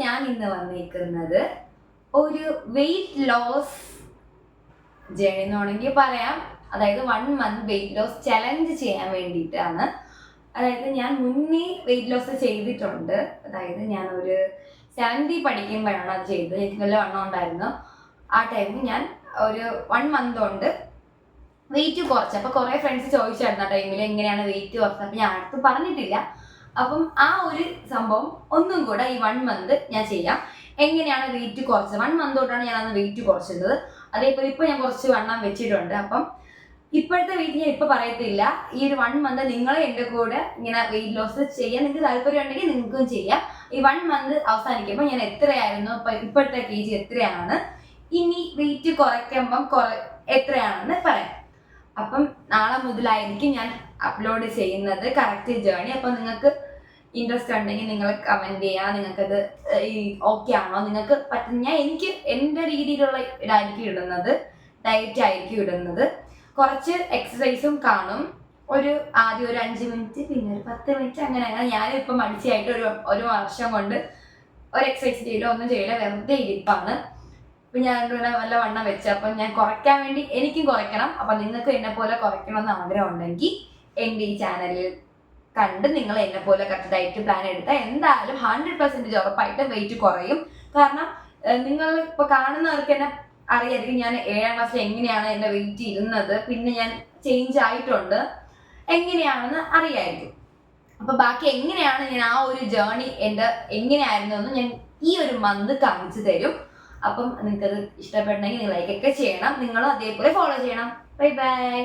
ഞാൻ ഇന്ന് വന്നിരിക്കുന്നത് ഒരു വെയിറ്റ് ലോസ് ജേണി എന്ന് വേണമെങ്കിൽ പറയാം. അതായത് 1 month വെയിറ്റ് ലോസ് ചലഞ്ച് ചെയ്യാൻ വേണ്ടിയിട്ടാണ്. അതായത് ഞാൻ മുന്നേ വെയിറ്റ് ലോസ് ചെയ്തിട്ടുണ്ട്. അതായത് ഞാൻ ഒരു 70 പഠിക്കുമ്പോഴാണ് അത് ചെയ്തത്. എനിക്ക് നല്ല വണ്ണം ഉണ്ടായിരുന്നു. ആ ടൈമിൽ ഞാൻ ഒരു 1 month കൊണ്ട് വെയിറ്റ് കുറച്ച്. അപ്പോൾ കുറേ ഫ്രണ്ട്സ് ചോദിച്ചായിരുന്നു ആ ടൈമിൽ എങ്ങനെയാണ് വെയിറ്റ് കുറച്ചത്. അപ്പം ഞാൻ അടുത്ത് പറഞ്ഞിട്ടില്ല. അപ്പം ആ ഒരു സംഭവം ഒന്നും കൂടെ ഈ 1 month ഞാൻ ചെയ്യാം. എങ്ങനെയാണ് വെയിറ്റ് കുറച്ചത്, 1 month തൊട്ടാണ് ഞാൻ അന്ന് വെയിറ്റ് കുറച്ചത്. അതേപോലെ ഇപ്പോൾ ഞാൻ കുറച്ച് വണ്ണം വെച്ചിട്ടുണ്ട്. അപ്പം ഇപ്പോഴത്തെ വെയിറ്റ് ഞാൻ ഇപ്പോൾ പറയത്തില്ല. ഈ ഒരു 1 month നിങ്ങൾ എൻ്റെ കൂടെ ഇങ്ങനെ വെയിറ്റ് ലോസ് ചെയ്യാൻ നിങ്ങൾക്ക് താല്പര്യം ഉണ്ടെങ്കിൽ നിങ്ങൾക്കും ചെയ്യാം. ഈ 1 month അവസാനിക്കുമ്പോൾ ഞാൻ എത്രയായിരുന്നു, ഇപ്പോഴത്തെ KG എത്രയാണ്, ഇനി വെയിറ്റ് കുറയ്ക്കുമ്പം എത്രയാണെന്ന് പറയാം. അപ്പം നാളെ മുതലായിരിക്കും ഞാൻ അപ്ലോഡ് ചെയ്യുന്നത് കറക്റ്റ് ജേണി. അപ്പം നിങ്ങൾക്ക് ഇൻട്രസ്റ്റ് ഉണ്ടെങ്കിൽ നിങ്ങൾ കമൻറ്റ് ചെയ്യുക. നിങ്ങൾക്കത് ഓക്കെ ആണോ, നിങ്ങൾക്ക് എനിക്ക് എൻ്റെ രീതിയിലുള്ള ഇതായിരിക്കും ഇടുന്നത്, ഡയറ്റ് ആയിരിക്കും ഇടുന്നത്. കുറച്ച് എക്സസൈസും കാണും. ആദ്യം ഒരു 5 minute, പിന്നെ ഒരു 10 minute, അങ്ങനെ ഞാനും ഇപ്പം മടിച്ചായിട്ട് ഒരു വർഷം കൊണ്ട് ഒരു എക്സസൈസ് ചെയ്യില്ല, ഒന്നും ചെയ്യില്ല, വെറുതെ ഇരിപ്പാണ്. ഇപ്പം ഞാൻ നല്ല വണ്ണം വെച്ച്. അപ്പം ഞാൻ കുറയ്ക്കാൻ വേണ്ടി എനിക്കും കുറയ്ക്കണം. അപ്പം നിങ്ങൾക്ക് എന്നെ പോലെ കുറയ്ക്കണമെന്ന് ആഗ്രഹം ഉണ്ടെങ്കിൽ എൻ്റെ ഈ ചാനലിൽ കണ്ട് നിങ്ങൾ എന്നെ പോലെ കറക്റ്റ് ഡയറ്റ് പ്ലാൻ എടുത്താൽ എന്തായാലും 100% ഉറപ്പായിട്ട് വെയിറ്റ് കുറയും. കാരണം നിങ്ങൾ ഇപ്പോൾ കാണുന്നവർക്ക് എന്നെ അറിയായിരിക്കും ഞാൻ 7ാം ക്ലാസ്സിൽ എങ്ങനെയാണ് എൻ്റെ വെയിറ്റ് ഇരുന്നത്, പിന്നെ ഞാൻ ചേഞ്ച് ആയിട്ടുണ്ട്, എങ്ങനെയാണെന്ന് അറിയായിരിക്കും. അപ്പോൾ ബാക്കി എങ്ങനെയാണ് ഞാൻ ആ ഒരു ജേണി എൻ്റെ എങ്ങനെയായിരുന്നു എന്ന് ഞാൻ ഈ ഒരു മന്ത് കാണിച്ചു തരും. അപ്പം നിങ്ങൾക്കത് ഇഷ്ടപ്പെടണമെങ്കിൽ നിങ്ങൾ ലൈക്കൊക്കെ ചെയ്യണം. നിങ്ങളും അതേപോലെ ഫോളോ ചെയ്യണം. Bye bye.